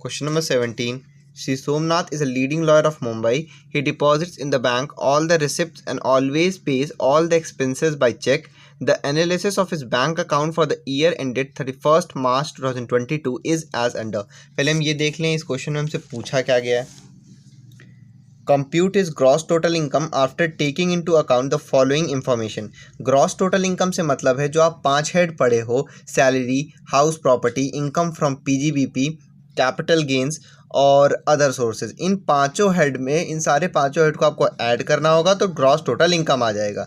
Question number 17. Sri Somnath is a leading lawyer of Mumbai. He deposits in the bank all the receipts and always pays all the expenses by check. The analysis of his bank account for the year ended 31st March 2022 is as under. पहले हम ये देख लें इस question में हमसे पूछा क्या गया है. Compute his gross total income after taking into account the following information. Gross total income से मतलब है जो आप 5 हेड पढ़े हो, salary, house property, income from PGBP, capital gains और अदर सोर्सेज. इन पांचों हेड में इन सारे पांचों हेड को आपको ऐड करना होगा तो ग्रॉस टोटल इनकम आ जाएगा.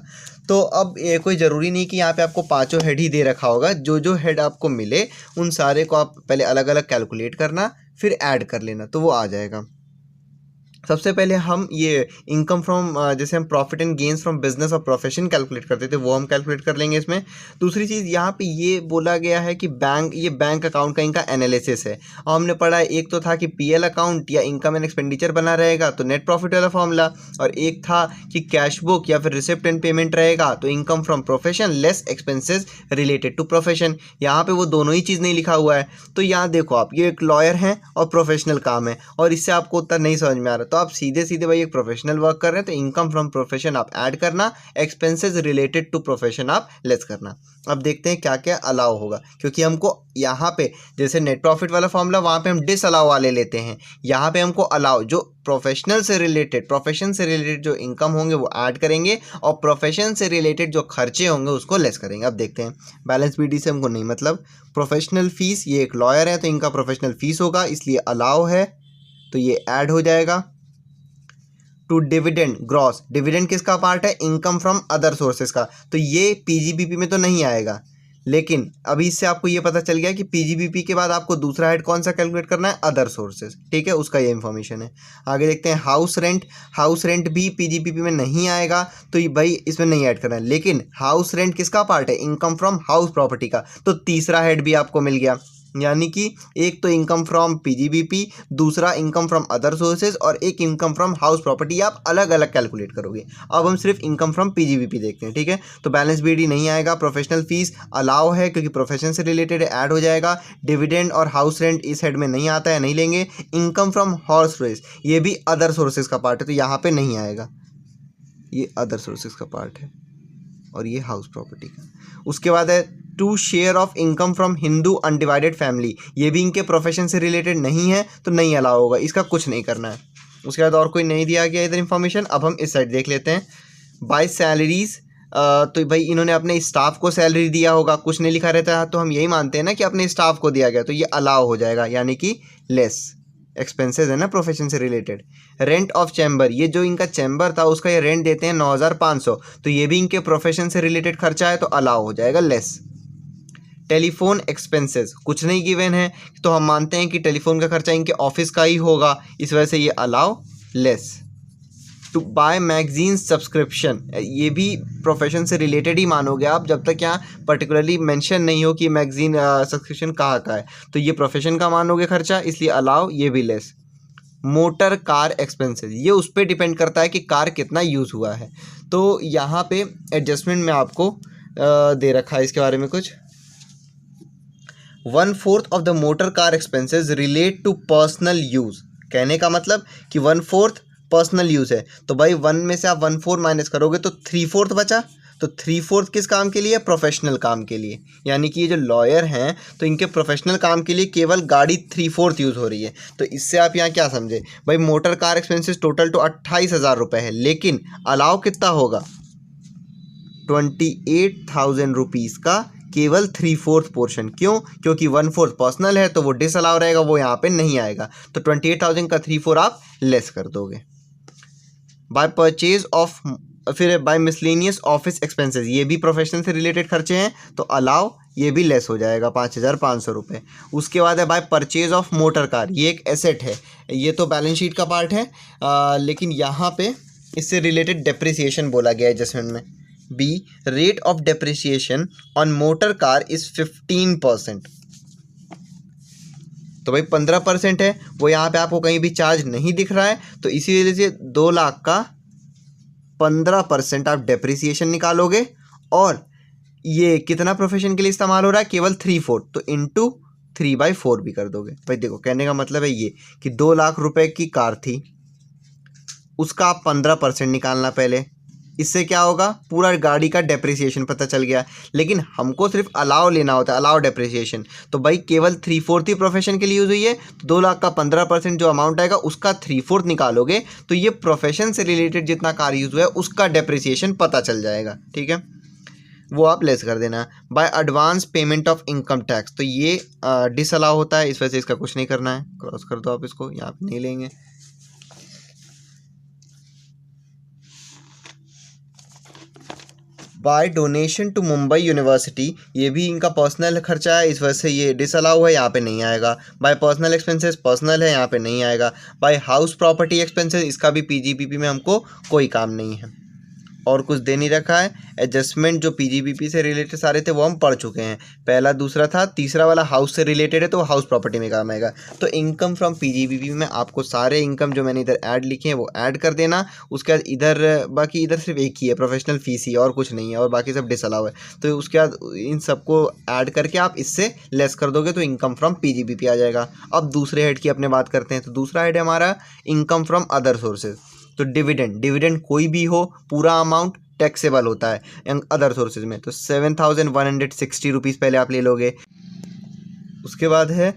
तो अब ये कोई ज़रूरी नहीं कि यहाँ पे आपको पांचों हेड ही दे रखा होगा. जो जो हेड आपको मिले उन सारे को आप पहले अलग अलग कैलकुलेट करना, फिर ऐड कर लेना तो वो आ जाएगा. सबसे पहले हम ये इनकम फ्रॉम जैसे हम profit and gains from business और प्रोफेशन कैलकुलेट करते थे वो हम कैलकुलेट कर लेंगे इसमें. दूसरी चीज़ यहाँ पे ये बोला गया है कि ये बैंक अकाउंट का इनका एनालिसिस है. और हमने पढ़ा एक तो था कि पीएल अकाउंट या इनकम एंड एक्सपेंडिचर बना रहेगा तो नेट प्रॉफिट वाला फॉर्मूला, और एक था कि कैश बुक या फिर रिसिप्ट एंड पेमेंट रहेगा तो income from profession less expenses related to profession. यहाँ पे वो दोनों ही चीज़ नहीं लिखा हुआ है. तो यहाँ देखो आप, ये एक लॉयर हैं और प्रोफेशनल काम है और इससे आपको उतना नहीं समझ में आ रहा तो आप सीधे सीधे भाई एक प्रोफेशनल वर्क कर रहे हैं तो इनकम फ्रॉम प्रोफेशन आप ऐड करना, एक्सपेंसेस रिलेटेड टू प्रोफेशन आप लेस करना. अब देखते हैं क्या क्या अलाउ होगा, क्योंकि हमको यहाँ पे जैसे नेट प्रॉफिट वाला फॉर्मूला वहाँ पे हम डिस अलाउ वाले लेते हैं, यहाँ पे हमको अलाउ जो प्रोफेशन से रिलेटेड जो इनकम होंगे वो ऐड करेंगे और प्रोफेशन से रिलेटेड जो खर्चे होंगे उसको लेस करेंगे. अब देखते हैं. बैलेंस बीडी से हमको नहीं मतलब. प्रोफेशनल फीस, ये एक लॉयर है तो इनका प्रोफेशनल फीस होगा इसलिए अलाउ है तो ये ऐड हो जाएगा. टू डिविडेंड, ग्रॉस डिविडेंड किसका पार्ट है? इनकम फ्रॉम अदर सोर्सेज का, तो ये पीजीबीपी में तो नहीं आएगा. लेकिन अभी इससे आपको ये पता चल गया कि पीजीबीपी के बाद आपको दूसरा हेड कौन सा कैलकुलेट करना है? Other sources. ठीक है, उसका ये इन्फॉर्मेशन है. आगे देखते हैं. हाउस रेंट भी पीजीबीपी में नहीं आएगा तो ये भाई इसमें नहीं ऐड करना है. लेकिन हाउस रेंट किसका पार्ट है? इनकम फ्रॉम हाउस प्रॉपर्टी का, तो तीसरा हेड भी आपको मिल गया. यानी कि एक तो इनकम फ्रॉम पीजीबीपी, दूसरा इनकम फ्रॉम अदर सोर्सेज और एक इनकम फ्रॉम हाउस प्रॉपर्टी आप अलग अलग कैलकुलेट करोगे. अब हम सिर्फ इनकम फ्रॉम पीजीबीपी देखते हैं. ठीक है, तो बैलेंस बीडी नहीं आएगा. प्रोफेशनल फीस अलाउ है क्योंकि प्रोफेशन से रिलेटेड ऐड हो जाएगा. डिविडेंड और हाउस रेंट इस हेड में नहीं आता है, नहीं लेंगे. इनकम फ्रॉम हॉर्स रेस ये भी अदर सोर्सेज का पार्ट है तो यहाँ पे नहीं आएगा, ये अदर सोर्सेज का पार्ट है और ये हाउस प्रॉपर्टी का. उसके बाद है two share of income from Hindu undivided family, ये भी इनके प्रोफेशन से रिलेटेड नहीं है तो नहीं अलाउ होगा, इसका कुछ नहीं करना है. उसके बाद और कोई नहीं दिया गया इधर इन्फॉर्मेशन. अब हम इस साइड देख लेते हैं. बाय सैलरीज, तो भाई इन्होंने अपने स्टाफ को सैलरी दिया होगा, कुछ नहीं लिखा रहता है तो हम यही मानते हैं ना कि अपने स्टाफ को दिया गया तो ये अलाउ हो जाएगा, यानी कि लेस एक्सपेंसेस है ना प्रोफेशन से रिलेटेड. रेंट ऑफ चैम्बर, ये जो इनका चैम्बर था उसका ये रेंट देते हैं 9,500 तो ये भी इनके प्रोफेशन से रिलेटेड खर्चा है तो अलाउ हो जाएगा, लेस. टेलीफोन एक्सपेंसेस कुछ नहीं गिवन है तो हम मानते हैं कि टेलीफोन का खर्चा इनके ऑफिस का ही होगा, इस वजह से ये allow, less. To by magazine subscription, ये भी प्रोफेशन से रिलेटेड ही मानोगे आप जब तक यहाँ पर्टिकुलरली मेंशन नहीं हो कि मैगजीन सब्सक्रिप्शन कहाँ का है, तो ये प्रोफेशन का मानोगे खर्चा इसलिए अलाउ, ये भी लेस. मोटर कार एक्सपेंसेस, ये उस पर डिपेंड करता है कि कार कितना यूज़ हुआ है तो यहाँ पे एडजस्टमेंट में आपको दे रखा है इसके बारे में कुछ. 1/4 of the motor car expenses relate to personal use, कहने का मतलब कि 1/4 पर्सनल यूज़ है तो भाई 1 में से आप 1/4 माइनस करोगे तो 3/4 बचा, तो 3/4 किस काम के लिए? प्रोफेशनल काम के लिए. यानी कि ये जो लॉयर हैं तो इनके प्रोफेशनल काम के लिए केवल गाड़ी 3/4 यूज़ हो रही है. तो इससे आप यहाँ क्या समझे भाई, मोटर कार एक्सपेंसेस टोटल तो 28,000 रुपये है लेकिन अलाउ कितना होगा? 28,000 रुपीज़ का केवल 3/4 पोर्शन. क्यों? क्योंकि 1/4 पर्सनल है तो वो डिसअलाउ रहेगा, वो यहाँ पे नहीं आएगा तो 28,000 का 3/4 आप लेस कर दोगे. बाय परचेज ऑफ, फिर बाय मिसलेनियस ऑफिस एक्सपेंसेस, ये भी प्रोफेशनल से रिलेटेड खर्चे हैं तो अलाउ, ये भी लेस हो जाएगा 5,500 रुपये. उसके बाद है by purchase of motor car, ये एक एसेट है, ये तो बैलेंस शीट का पार्ट है लेकिन यहाँ पे इससे रिलेटेड डेप्रिसिएशन बोला गया है एडजस्टमेंट में. B, rate of depreciation on motor car is 15%, तो भाई 15% है, वो यहाँ पे आपको कहीं भी चार्ज नहीं दिख रहा है तो इसी वजह से 2 लाख का 15% आप डेप्रिसिएशन निकालोगे और ये कितना प्रोफेशन के लिए इस्तेमाल हो रहा है? केवल 3/4 तो इंटू 3/4 भी कर दोगे। भाई देखो कहने का मतलब है ये कि 2 लाख रुपए की कार थी, उसका आप 15% निकालना पहले। इससे क्या होगा, पूरा गाड़ी का डेप्रिसिएशन पता चल गया। लेकिन हमको सिर्फ अलाव लेना होता है, अलाव डेप्रिसिएशन। तो भाई केवल 3/4 ही प्रोफेशन के लिए यूज़ हुई है, तो 2 लाख का 15% जो अमाउंट आएगा उसका 3/4 निकालोगे तो ये प्रोफेशन से रिलेटेड जितना कार यूज़ हुआ है उसका डेप्रिसिएशन पता चल जाएगा। ठीक है, वो आप लेस कर देना। By advance payment of income tax, तो ये डिसअलाउ होता है, इस वजह से इसका कुछ नहीं करना है, क्रॉस कर दो आप इसको, यहाँ पे नहीं लेंगे। By donation to Mumbai university, ये भी इनका पर्सनल खर्चा है, इस वजह से ये डिसअलाउ है, यहाँ पे नहीं आएगा। बाय पर्सनल एक्सपेंसेस, पर्सनल है, यहाँ पे नहीं आएगा। बाय हाउस प्रॉपर्टी एक्सपेंसेस, इसका भी पीजीबीपी में हमको कोई काम नहीं है और कुछ दे नहीं रखा है। एडजस्टमेंट जो पीजीबीपी से रिलेटेड सारे थे वो हम पढ़ चुके हैं, पहला दूसरा था, तीसरा वाला हाउस से रिलेटेड है तो हाउस प्रॉपर्टी में काम आएगा। तो इनकम फ्रॉम पीजीबीपी में आपको सारे इनकम जो मैंने इधर ऐड लिखे हैं वो ऐड कर देना। उसके बाद इधर बाकी इधर सिर्फ एक ही है, प्रोफेशनल फीस ही, और कुछ नहीं है, और बाकी सब डिसअलाउ है। तो उसके बाद इन सबको ऐड करके आप इससे लेस कर दोगे तो इनकम फ्रॉम पीजीबीपी आ जाएगा। अब दूसरे हेड की अपने बात करते हैं, तो दूसरा हेड है हमारा इनकम फ्रॉम अदर सोर्सेज। तो डिविडेंड कोई भी हो, पूरा अमाउंट टैक्सेबल होता है अदर सोर्सेज में। तो 7,160 रुपीज़ पहले आप ले लोगे। उसके बाद है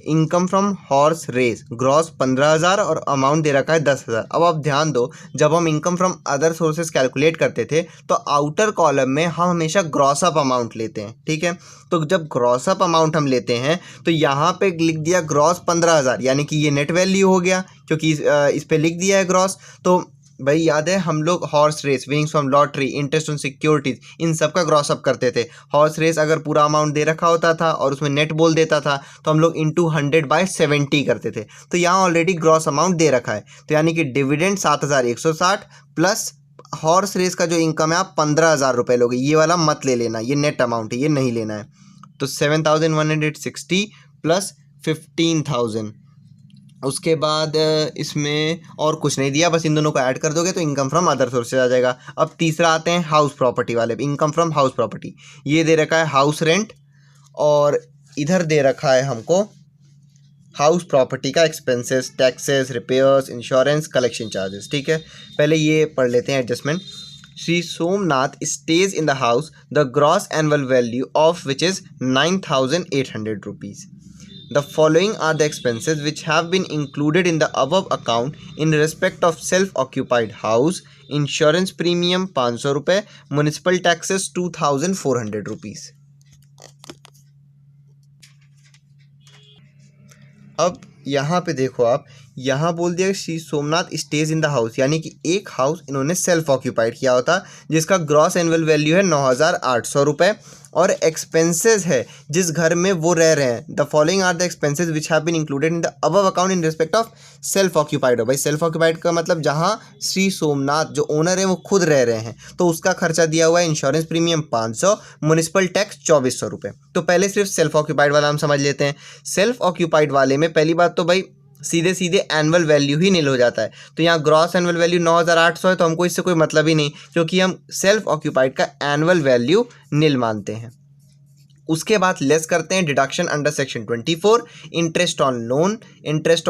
income from horse race, gross 15,000 और अमाउंट दे रखा है 10,000। अब आप ध्यान दो, जब हम income from other sources calculate करते थे तो आउटर कॉलम में हम हमेशा ग्रॉस अप अमाउंट लेते हैं। ठीक है, तो जब ग्रॉस अप अमाउंट हम लेते हैं तो यहाँ पे लिख दिया ग्रॉस 15,000, यानी कि ये नेट वैल्यू हो गया, क्योंकि इस पे लिख दिया है ग्रॉस। तो भाई याद है हम लोग horse race, winnings from lottery, interest on securities, इन सब का ग्रॉस अप करते थे। हॉर्स रेस अगर पूरा अमाउंट दे रखा होता था और उसमें नेट बोल देता था तो हम लोग इंटू 100/70 करते थे। तो यहाँ ऑलरेडी ग्रॉस अमाउंट दे रखा है, तो यानी कि डिविडेंड 7,160 प्लस हॉर्स रेस का जो इनकम है आप 15,000 रुपये लोगे। ये वाला मत ले लेना, ये नेट अमाउंट है, ये नहीं लेना है। तो 7,160 प्लस 15,000। उसके बाद इसमें और कुछ नहीं दिया, बस इन दोनों को ऐड कर दोगे तो इनकम फ्रॉम अदर सोर्सेज आ जाएगा। अब तीसरा आते हैं हाउस प्रॉपर्टी वाले, इनकम फ्रॉम हाउस प्रॉपर्टी। ये दे रखा है हाउस रेंट और इधर दे रखा है हमको हाउस प्रॉपर्टी का expenses, taxes, repairs, insurance, collection charges. ठीक है, पहले ये पढ़ लेते हैं adjustment. Shri Somnath stage in the house, the gross annual value of which is 9,800 rupees. The following are the expenses which have been included in the above account in respect of self-occupied house. Insurance premium 500 रुपये, municipal taxes 2,400 rupees. अब यहाँ पे देखो आप, यहाँ बोल दिया Shri Somnath stage in the house, यानी कि एक हाउस इन्होंने सेल्फ ऑक्यूपाइड किया होता जिसका ग्रॉस एनुअल वैल्यू है 9,800 रुपये, और एक्सपेंसेस है जिस घर में वो रह रहे हैं। The following are the expenses which have been included in the above account in respect of self occupied. हो भाई, सेल्फ ऑक्यूपाइड का मतलब जहाँ श्री सोमनाथ जो ओनर है वो खुद रह रहे हैं, तो उसका खर्चा दिया हुआ है इंश्योरेंस प्रीमियम 500, म्यूनिसिपल टैक्स 2,400 रुपये। तो पहले सिर्फ सेल्फ ऑक्यूपाइड वाला हम समझ लेते हैं। सेल्फ ऑक्यूपाइड वाले में पहली बात तो भाई सीधे सीधे एनुअल वैल्यू ही नील हो जाता है। तो यहाँ ग्रॉस एनुअल वैल्यू 9,800 है, तो हमको इससे कोई मतलब ही नहीं, क्योंकि हम सेल्फ ऑक्यूपाइड का एनुअल वैल्यू नील मानते हैं। उसके बाद लेस करते हैं deduction under section 24, interest on loan, interest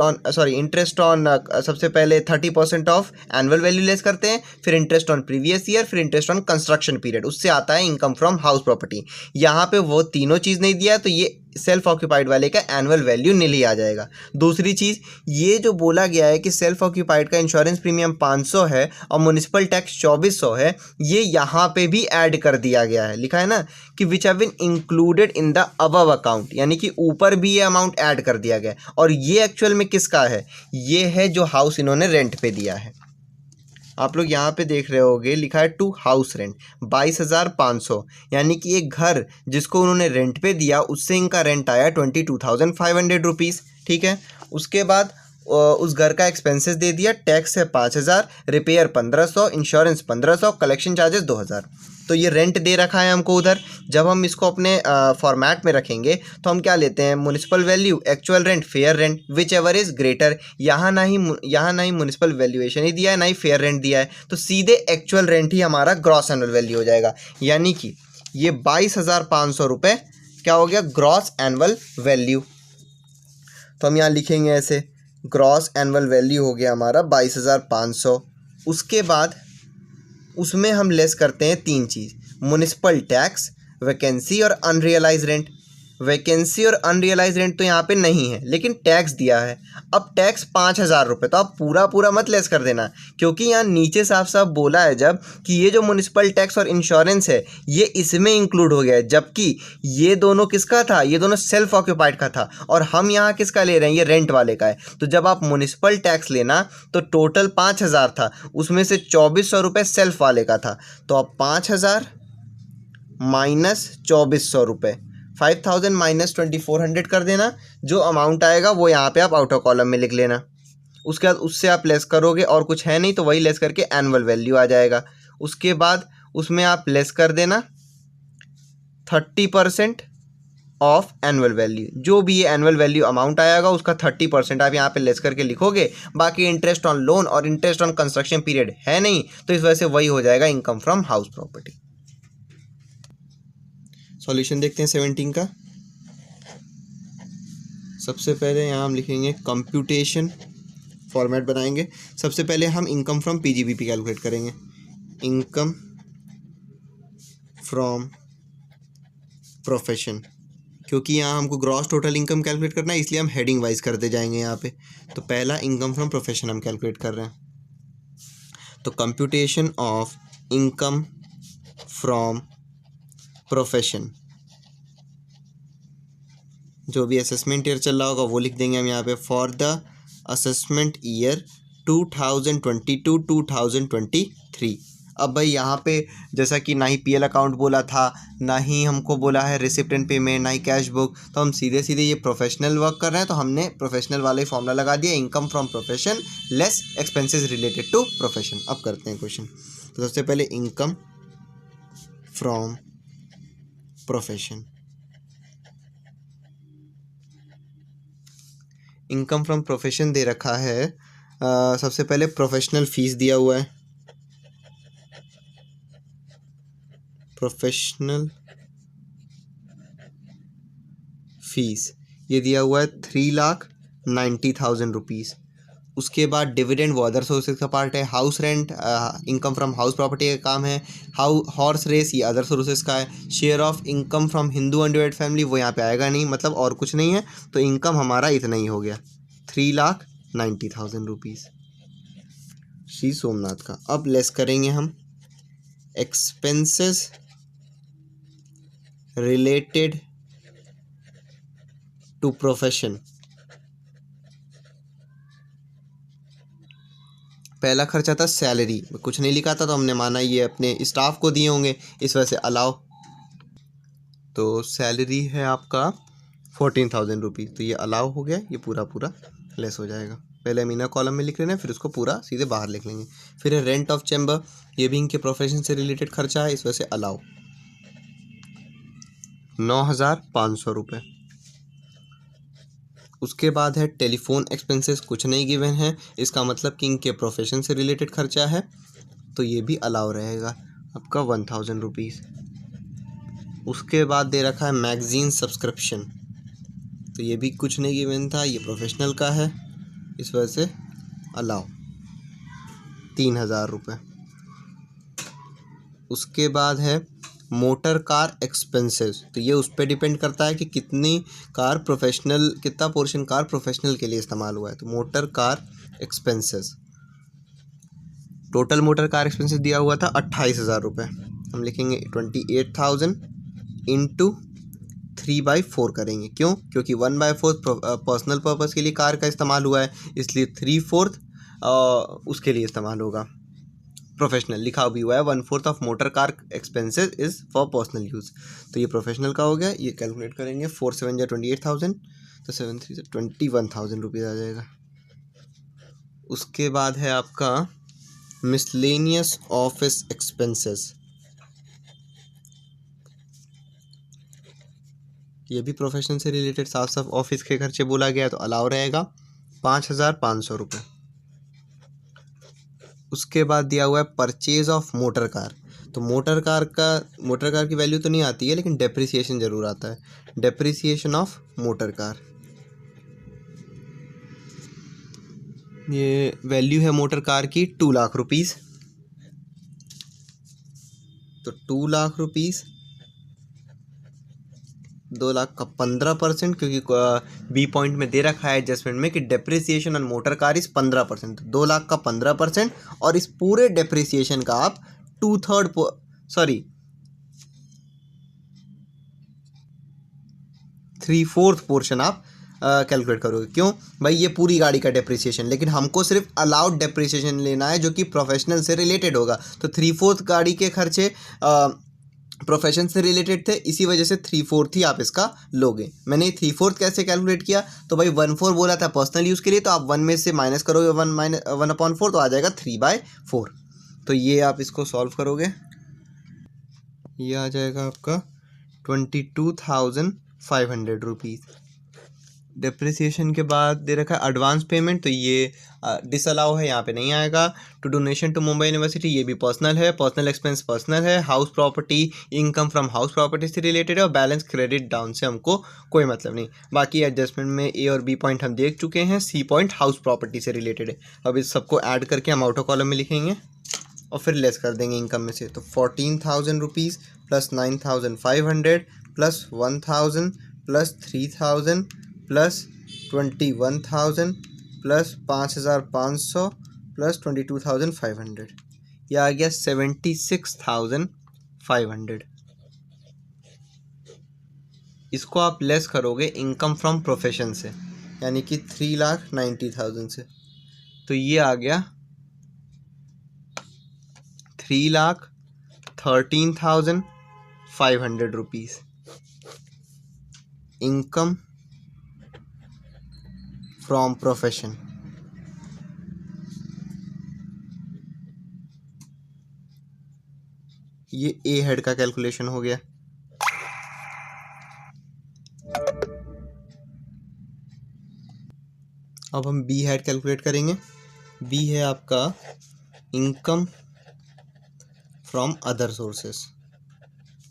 on सबसे पहले 30% ऑफ एनुअल वैल्यू लेस करते हैं, फिर इंटरेस्ट ऑन प्रीवियस ईयर, फिर इंटरेस्ट ऑन कंस्ट्रक्शन पीरियड, उससे आता है इनकम फ्रॉम हाउस प्रॉपर्टी। यहाँ पे वो तीनों चीज़ नहीं दिया है, तो ये सेल्फ ऑक्यूपाइड वाले का एनुअल वैल्यू नील ही आ जाएगा। दूसरी चीज़, ये जो बोला गया है कि सेल्फ ऑक्यूपाइड का इंश्योरेंस प्रीमियम 500 है और म्यूनिसिपल टैक्स 2,400 है, ये यहाँ पे भी ऐड कर दिया गया है। लिखा है ना कि which have been included in the above account, यानी कि ऊपर भी ये अमाउंट ऐड कर दिया गया है। और ये एक्चुअल में किसका है? ये है जो हाउस इन्होंने रेंट पे दिया है। आप लोग यहाँ पे देख रहे होगे लिखा है टू हाउस रेंट 22,500, यानी कि एक घर जिसको उन्होंने रेंट पे दिया उससे इनका रेंट आया 22,500 रुपीज़। ठीक है, उसके बाद उस घर का एक्सपेंसेस दे दिया, टैक्स है 5,000, रिपेयर 1,500, इंश्योरेंस 1,500, कलेक्शन चार्जेस 2,000। तो ये रेंट दे रखा है हमको उधर। जब हम इसको अपने फॉर्मेट में रखेंगे तो हम क्या लेते हैं, municipal value, actual rent, fair rent, which ever is greater. यहाँ ना ही म्यूनिसिपल वैल्यूएशन ही दिया है, ना ही फेयर रेंट दिया है, तो सीधे एक्चुअल रेंट ही हमारा ग्रॉस एनुअल वैल्यू हो जाएगा। यानी कि ये 22,500 रुपये क्या हो गया, ग्रॉस एनुअल वैल्यू। तो हम यहाँ लिखेंगे ऐसे, ग्रॉस एनुअल वैल्यू हो गया हमारा 22,500। उसके बाद उसमें हम लेस करते हैं 3 चीज़, म्युनिसिपल टैक्स, वैकेंसी और अनरियलाइज रेंट। वैकेंसी और अनरियलाइज रेंट तो यहाँ पे नहीं है, लेकिन टैक्स दिया है। अब टैक्स 5,000 रुपये, तो आप पूरा पूरा मत लेस कर देना, क्योंकि यहाँ नीचे साफ साफ बोला है जब कि ये जो म्युनिसिपल टैक्स और इंश्योरेंस है ये इसमें इंक्लूड हो गया है, जबकि ये दोनों किसका था, ये दोनों सेल्फ ऑक्यूपाइड का था, और हम यहाँ किसका ले रहे हैं, ये रेंट वाले का है। तो जब आप म्युनिसिपल टैक्स लेना तो टोटल 5,000 था, उसमें से 2,400 रुपये सेल्फ वाले का था। तो अब 5,000 माइनस 2,400 रुपये, 5,000 माइनस 2,400 कर देना। जो अमाउंट आएगा वो यहाँ पे आप आउटर कॉलम में लिख लेना। उसके बाद उससे आप लेस करोगे, और कुछ है नहीं तो वही लेस करके एनुअल वैल्यू आ जाएगा। उसके बाद उसमें आप लेस कर देना 30% ऑफ एनुअल वैल्यू। जो भी ये एनुअल वैल्यू अमाउंट आएगा उसका 30% आप यहाँ पे लेस करके लिखोगे। बाकी इंटरेस्ट ऑन लोन और इंटरेस्ट ऑन कंस्ट्रक्शन पीरियड है नहीं, तो इस वजह से वही हो जाएगा income from house property. Solution देखते हैं 17 का। सबसे पहले यहाँ हम लिखेंगे कंप्यूटेशन, फॉर्मेट बनाएंगे। सबसे पहले हम इनकम फ्रॉम पीजीबीपी कैलकुलेट करेंगे। इनकम फ्रॉम प्रोफेशन, क्योंकि यहाँ हमको ग्रॉस टोटल इनकम कैलकुलेट करना है, इसलिए हम हेडिंग वाइज करते जाएंगे यहाँ पे। तो पहला इनकम फ्रॉम प्रोफेशन हम कैलकुलेट कर रहे हैं। तो computation of income from profession, जो भी असेसमेंट ईयर चल रहा होगा वो लिख देंगे हम यहाँ पे। For the assessment year 2022-2023। अब भाई यहाँ पे जैसा कि ना ही पीएल अकाउंट बोला था, ना ही हमको बोला है रिसिप्ट एंड पेमेंट, ना ही कैश बुक, तो हम सीधे सीधे ये प्रोफेशनल वर्क कर रहे हैं, तो हमने प्रोफेशनल वाला ही फॉर्मूला लगा दिया, income from profession less expenses related to profession. अब करते हैं क्वेश्चन। तो सबसे पहले income from profession, income from profession दे रखा है। सबसे पहले प्रोफेशनल फीस दिया हुआ है, प्रोफेशनल फीस ये दिया हुआ है 3,90,000 रुपीज़। उसके बाद डिविडेंड वो अदर सोर्सेज का पार्ट है। House rent income from house property का काम है। हॉर्स रेस ये अदर सोर्सेज का है। Share of income from Hindu undivided family वो यहाँ पे आएगा नहीं, मतलब और कुछ नहीं है, तो इनकम हमारा इतना ही हो गया 3,90,000 रुपीज़ श्री सोमनाथ का। अब लेस करेंगे हम एक्सपेंसेस रिलेटेड टू प्रोफेशन। पहला खर्चा था सैलरी, कुछ नहीं लिखा था तो हमने माना ये अपने स्टाफ को दिए होंगे, इस वजह से अलाउ। तो सैलरी है आपका 14,000 रुपीज़, तो ये अलाउ हो गया, ये पूरा पूरा लेस हो जाएगा। पहले हम इनर कॉलम में लिख लेना है, फिर उसको पूरा सीधे बाहर लिख लेंगे। फिर है रेंट ऑफ चैम्बर, ये भी इनके प्रोफेशन से रिलेटेड खर्चा है, इस वजह से अलाउ 9,500 रुपये। उसके बाद है टेलीफोन एक्सपेंसेस, कुछ नहीं गिवन है, इसका मतलब कि इनके प्रोफेशन से रिलेटेड खर्चा है, तो ये भी अलाउ रहेगा आपका 1,000 रुपीज़। उसके बाद दे रखा है मैगजीन सब्सक्रिप्शन, तो ये भी कुछ नहीं गिवन था, ये प्रोफेशनल का है, इस वजह से अलाउ 3,000 रुपये। उसके बाद है मोटर कार एक्सपेंसेस, तो ये उस पर डिपेंड करता है कि कितनी कार प्रोफेशनल, कितना पोर्शन कार प्रोफेशनल के लिए इस्तेमाल हुआ है। तो motor car expenses, total motor car expenses दिया हुआ था 28,000 रुपये, हम लिखेंगे 28,000 इंटू 3/4 करेंगे। क्यों? क्योंकि 1/4 पर्सनल पर्पज़ के लिए कार का इस्तेमाल हुआ है, इसलिए 3/4 उसके लिए इस्तेमाल होगा। प्रोफेशनल लिखा भी हुआ है 1/4 of motor car expenses is for personal use, तो ये प्रोफेशनल का हो गया। ये कैलकुलेट करेंगे 4 7 28,000, तो 7 3 21,000 रुपीज़ आ जाएगा। उसके बाद है आपका मिसलेनियस ऑफिस एक्सपेंसेस, ये भी प्रोफेशन से रिलेटेड साफ साफ ऑफिस के खर्चे बोला गया, तो अलाउ रहेगा 5,500 रुपये। उसके बाद दिया हुआ है परचेज ऑफ मोटर कार, तो मोटर कार की वैल्यू तो नहीं आती है, लेकिन डेप्रिसिएशन ज़रूर आता है। डेप्रिसिएशन ऑफ मोटर कार, ये वैल्यू है मोटर कार की 2 लाख रुपीज़। तो 2 लाख रुपीज़ 2 लाख का 15%, क्योंकि बी पॉइंट में दे रखा है एडजस्टमेंट में कि डेप्रिसिएशन ऑन मोटर कार इस 15%। 2 लाख का 15%, और इस पूरे डेप्रिसिएशन का आप 3/4 पोर्शन आप कैलकुलेट करोगे। क्यों भाई, ये पूरी गाड़ी का डेप्रिसिएशन, लेकिन हमको सिर्फ अलाउड डेप्रिसिएशन लेना है जो कि प्रोफेशनल से रिलेटेड होगा। तो 3/4 गाड़ी के खर्चे प्रोफेशन से रिलेटेड थे, इसी वजह से 3/4 ही आप इसका लोगे। मैंने 3/4 कैसे कैलकुलेट किया, तो भाई 1/4 बोला था पर्सनल यूज़ के लिए, तो आप 1 में से माइनस करोगे 1/4, तो आ जाएगा 3/4। तो ये आप इसको सॉल्व करोगे, ये आ जाएगा आपका 22,500 रुपीज़। डिप्रिसिएशन के बाद दे रखा है एडवांस पेमेंट, तो ये डिसअलाउ है, यहाँ पे नहीं आएगा। To donation to Mumbai university, ये भी पर्सनल है, पर्सनल एक्सपेंस पर्सनल है। House property, income from house property से रिलेटेड है, और बैलेंस क्रेडिट डाउन से हमको कोई मतलब नहीं। बाकी एडजस्टमेंट में ए और बी पॉइंट हम देख चुके हैं, सी पॉइंट हाउस प्रॉपर्टी से रिलेटेड है। अब इस सबको ऐड करके हम आउटर कॉलम में लिखेंगे और फिर लेस कर देंगे इनकम में से। तो 14,000 rupees plus 9,500 plus 1,000 plus 3,000 plus 21,000 plus 5,500 plus 22,500, यह आ गया 76,500। इसको आप लेस करोगे इनकम फ्रॉम प्रोफेशन से, यानी कि 3,90,000 से, तो ये आ गया 3,13,500 रुपीज़ इनकम फ्रॉम प्रोफेशन। ये ए हेड का कैलकुलेशन हो गया। अब हम बी हेड कैलकुलेट करेंगे। बी है आपका इनकम फ्रॉम अदर सोर्सेस,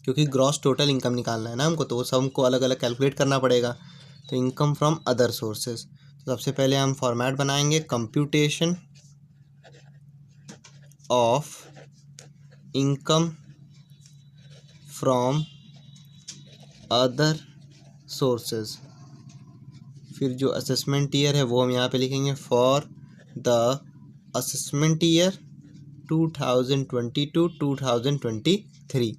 क्योंकि ग्रॉस टोटल इनकम निकालना है ना हमको, तो वो सब हमको अलग अलग कैलकुलेट करना पड़ेगा। तो इनकम फ्रॉम अदर सोर्सेस, तो सबसे पहले हम फॉर्मेट बनाएंगे, computation of income from other sources. फिर जो असेसमेंट ईयर है वो हम यहाँ पे लिखेंगे, फॉर द असेसमेंट ईयर 2022-2023।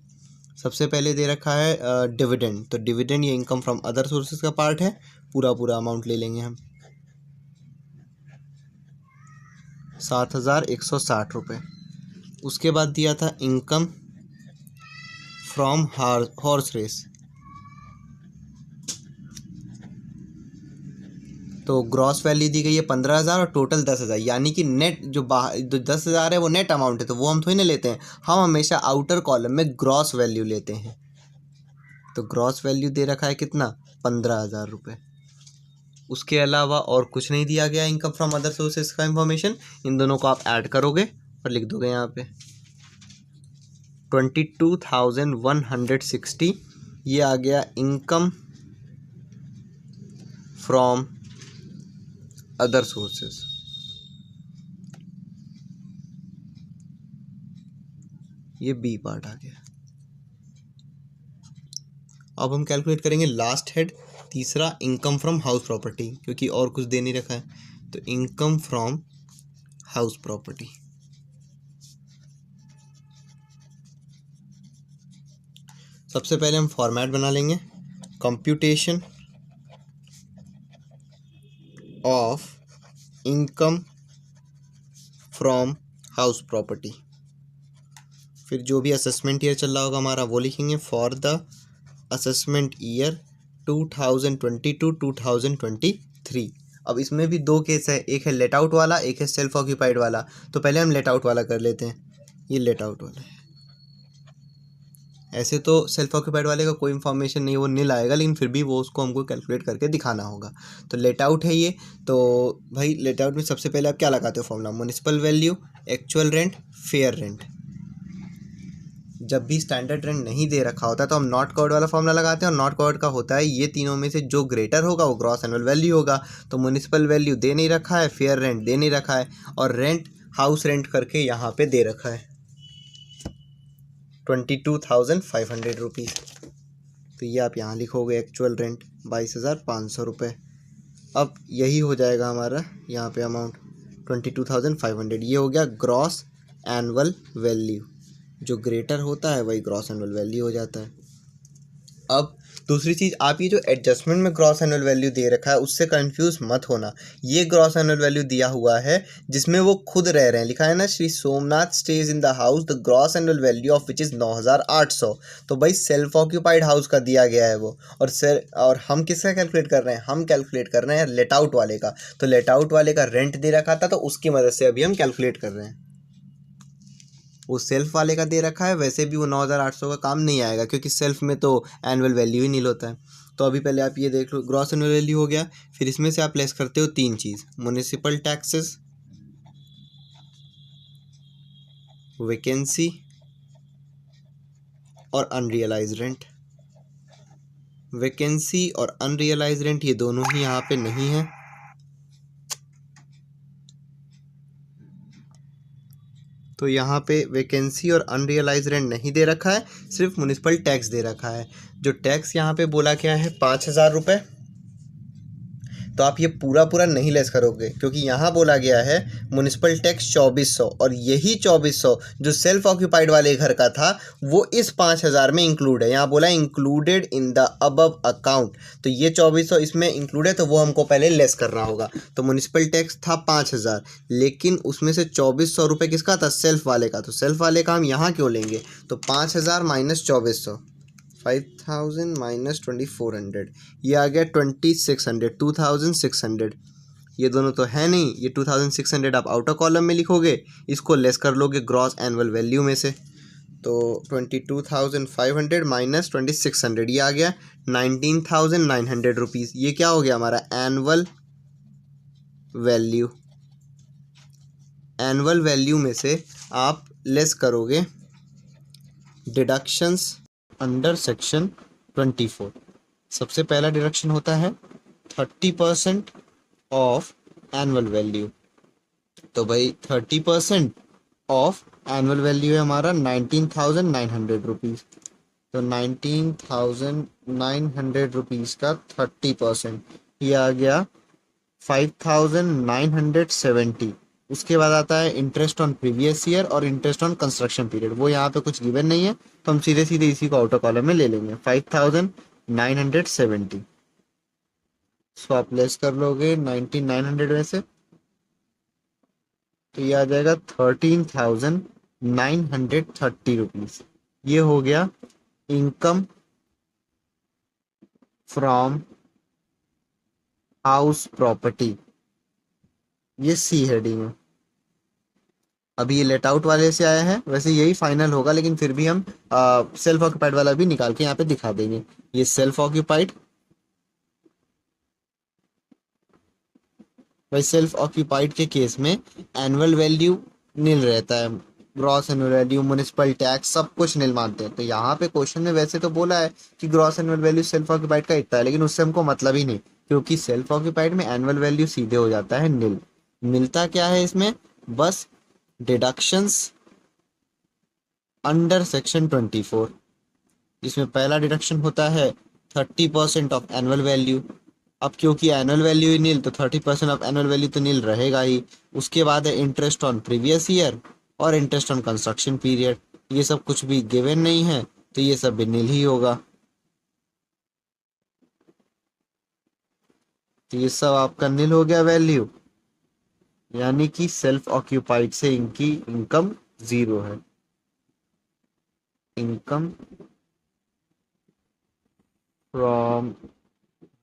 सबसे पहले दे रखा है डिविडेंड, तो डिविडेंड ये इनकम फ्रॉम अदर सोर्सेज का पार्ट है, पूरा अमाउंट ले लेंगे हम, 7,160 रुपये। उसके बाद दिया था इनकम फ्रॉम हॉर्स रेस, तो ग्रॉस वैल्यू दी गई है 15,000 और टोटल 10,000, यानी कि नेट जो 10,000 है वो नेट अमाउंट है, तो वो हम थोड़ी ना लेते हैं, हम हमेशा आउटर कॉलम में ग्रॉस वैल्यू लेते हैं। तो ग्रॉस वैल्यू दे रखा है कितना, 15,000 रुपये। उसके अलावा और कुछ नहीं दिया गया इनकम फ्रॉम अदर सोर्सेज का इंफॉर्मेशन। इन दोनों को आप ऐड करोगे और लिख दोगे यहाँ पे 22,160, ये आ गया इनकम फ्रॉम अदर सोर्सेज। ये बी पार्ट आ गया। अब हम कैलकुलेट करेंगे लास्ट हेड, तीसरा, इनकम फ्रॉम हाउस प्रॉपर्टी, क्योंकि और कुछ दे नहीं रखा है, तो इनकम फ्रॉम हाउस प्रॉपर्टी। सबसे पहले हम फॉर्मेट बना लेंगे, computation of income from house property. फिर जो भी असेसमेंट ईयर चल रहा होगा हमारा वो लिखेंगे, फॉर द असेसमेंट ईयर 2022-2023। अब इसमें भी दो केस है, एक है लेट आउट वाला, एक है सेल्फ ऑक्यूपाइड वाला। तो पहले हम लेट आउट वाला कर लेते हैं, ये लेट आउट वाला है। ऐसे तो सेल्फ ऑक्यूपाइड वाले का कोई इन्फॉर्मेशन नहीं, वो नील आएगा, लेकिन फिर भी वो उसको हमको कैलकुलेट करके दिखाना होगा। तो लेट आउट है ये, तो भाई लेट आउट में सबसे पहले आप क्या लगाते हो formula, municipal value, actual rent, fair rent. जब भी स्टैंडर्ड रेंट नहीं दे रखा होता तो हम नॉट कवर्ड वाला फॉर्मूला लगाते हैं, और नॉट कवर्ड का होता है ये तीनों में से जो ग्रेटर होगा वो ग्रॉस एनुअल वैल्यू होगा। तो म्युनिसिपल वैल्यू दे नहीं रखा है, फेयर रेंट दे नहीं रखा है, और रेंट हाउस रेंट करके यहाँ पे दे रखा है 22,500 रुपीज़। तो ये आप यहाँ लिखोगे एक्चुअल रेंट 22,500 रुपये। अब यही हो जाएगा हमारा यहाँ पे अमाउंट 22,500। ये हो गया ग्रॉस एनुअल वैल्यू, जो ग्रेटर होता है वही ग्रॉस एनुअल वैल्यू हो जाता है। अब दूसरी चीज़, आप ये जो एडजस्टमेंट में ग्रॉस एनुअल वैल्यू दे रखा है उससे कंफ्यूज मत होना। ये ग्रॉस एनुअल वैल्यू दिया हुआ है जिसमें वो खुद रह रहे हैं, लिखा है ना Shri Somnath stage in the house the gross annual value of which is 9,800। तो भाई सेल्फ ऑक्यूपाइड हाउस का दिया गया है वो, और हम किसका कैलकुलेट कर रहे हैं, हम कैलकुलेट कर रहे हैं लेट आउट वाले का। तो लेट आउट वाले का रेंट दे रखा था तो उसकी मदद से अभी हम कैलकुलेट कर रहे हैं। वो सेल्फ वाले का दे रखा है, वैसे भी वो 9,800 का काम नहीं आएगा क्योंकि सेल्फ में तो एनुअल वैल्यू ही नील होता है। तो अभी पहले आप ये देख लो, ग्रॉस एनुअल वैल्यू हो गया, फिर इसमें से आप लेस करते हो तीन चीज़, म्युनिसिपल टैक्सेस, वैकेंसी और अनरियलाइज रेंट। वैकेंसी और अनरियलाइज रेंट ये दोनों ही यहाँ पे नहीं है, तो यहाँ पे वैकेंसी और अनरियलाइज रेंट नहीं दे रखा है, सिर्फ म्युनिसिपल टैक्स दे रखा है। जो टैक्स यहाँ पे बोला क्या है 5,000 रुपये। तो आप ये पूरा पूरा नहीं लेस करोगे क्योंकि यहाँ बोला गया है म्युनिसिपल टैक्स 2,400, और यही 2,400 जो सेल्फ ऑक्यूपाइड वाले घर का था वो इस 5,000 में इंक्लूड है। यहाँ बोला included in the above account, तो ये 2,400 इसमें इंक्लूड है, तो वो हमको पहले लेस करना होगा। तो म्युनिसिपल टैक्स था 5,000, लेकिन उसमें से 2,400 रुपये किसका था, सेल्फ वाले का। तो सेल्फ वाले का हम यहाँ क्यों लेंगे, तो 5,000 माइनस 2,400, 5,000 माइनस 2,400, ये आ गया 2,600, 2,600। ये दोनों तो है नहीं, ये 2,600 आप आउटर कॉलम में लिखोगे, इसको लेस कर लोगे ग्रॉस एनुअल वैल्यू में से। तो 22,500 माइनस 2,600, ये आ गया 19,900 रुपीज़। ये क्या हो गया हमारा एनुअल वैल्यू। एनुअल वैल्यू में से आप लेस करोगे डिडक्शंस अंडर सेक्शन 24। सबसे पहला डिडक्शन होता है 30% ऑफ एनुअल वैल्यू। तो भाई 30% ऑफ एनुअल वैल्यू है हमारा 19,900 रुपीज़। तो 19,900 रुपीज़ का 30%, ये आ गया 5,970। उसके बाद आता है इंटरेस्ट ऑन प्रीवियस ईयर और इंटरेस्ट ऑन कंस्ट्रक्शन पीरियड, वो यहाँ पे कुछ गिवन नहीं है तो हम सीधे सीधे इसी को आउटर कॉलम में ले लेंगे 5,970। सो आप लेस कर लोगे 19,900 में से, तो ये आ जाएगा 13,930 रुपीज़। ये हो गया इनकम फ्रॉम हाउस प्रॉपर्टी, ये सी हेडिंग है। अभी ये लेट आउट वाले से आया है, वैसे यही फाइनल होगा लेकिन फिर भी हम सेल्फ ऑक्यूपाइड वाला भी निकाल के यहाँ पे दिखा देंगे। ये सेल्फ ऑक्यूपाइड, भाई सेल्फ ऑक्यूपाइड के केस में एनुअल वैल्यू नील रहता है, gross annual value municipal tax सब कुछ नील मानते हैं। तो यहाँ पे क्वेश्चन में वैसे तो बोला है कि gross annual value self occupied का इतना है, लेकिन उससे हमको मतलब ही नहीं, क्योंकि सेल्फ ऑक्यूपाइड में एनुअल वैल्यू सीधे हो जाता है नील। मिलता क्या है इसमें, बस डिडक्शंस अंडर सेक्शन 24, जिसमें पहला डिडक्शन होता है 30% ऑफ एनुअल वैल्यू। अब क्योंकि एनुअल वैल्यू ही नील तो 30% ऑफ एनुअल वैल्यू तो नील रहेगा ही। उसके बाद है इंटरेस्ट ऑन प्रीवियस ईयर और इंटरेस्ट ऑन कंस्ट्रक्शन पीरियड, ये सब कुछ भी गिवन नहीं है तो ये सब भी नील ही होगा। तो ये सब आपका नील हो गया वैल्यू, यानी कि सेल्फ ऑक्यूपाइड से इनकी इनकम जीरो है। इनकम फ्रॉम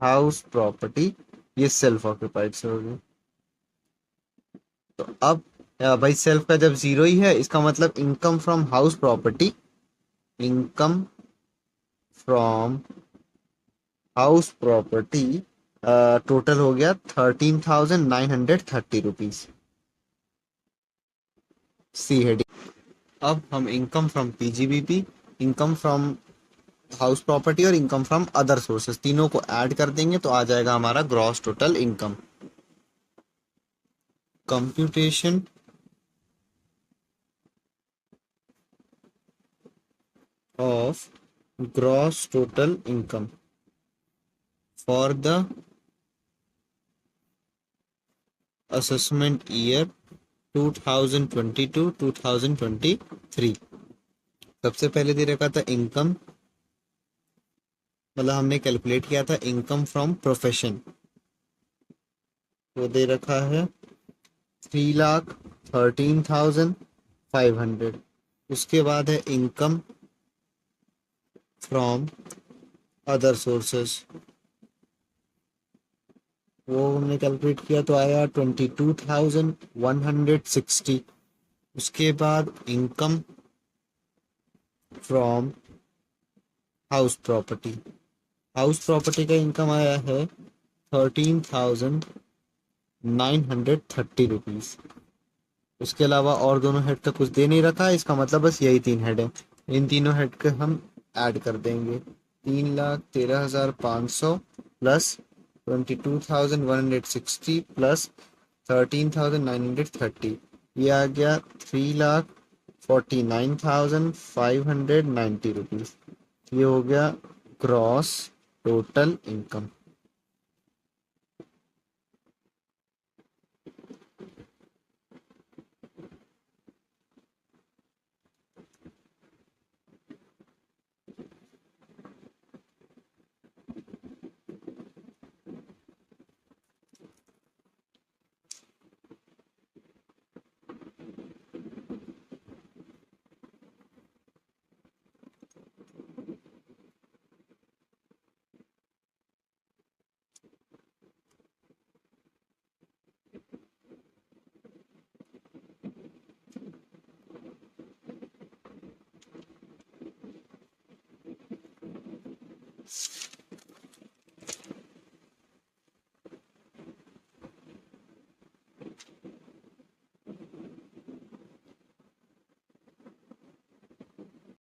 हाउस प्रॉपर्टी ये सेल्फ ऑक्यूपाइड से होगी। तो अब भाई सेल्फ का जब जीरो ही है, इसका मतलब income from house property, income from house property total हो गया 13,930 रुपीज। सी हेडिंग। अब हम income from PGBP, income from house property और इनकम फ्रॉम अदर सोर्सेज तीनों को ऐड कर देंगे तो आ जाएगा हमारा gross total income. Computation of gross total income for the assessment year 2022-2023। सबसे पहले दे रखा था इनकम, मतलब हमने कैलकुलेट किया था इनकम फ्रॉम प्रोफेशन, वो दे रखा है 3,13,500। उसके बाद है इनकम फ्रॉम अदर सोर्सेस, वो हमने कैलकुलेट किया तो आया 22,160। उसके बाद income from house property, house property का इनकम आया है 13,930 रुपीज़। उसके अलावा और दोनों हेड का कुछ दे नहीं रखा है, इसका मतलब बस यही तीन हेड है। इन तीनों हेड के हम ऐड कर देंगे, 3,13,500 प्लस 22,160 प्लस 13,930, ये आ गया 3,49,590 रुपीज़। ये हो गया ग्रॉस टोटल इनकम।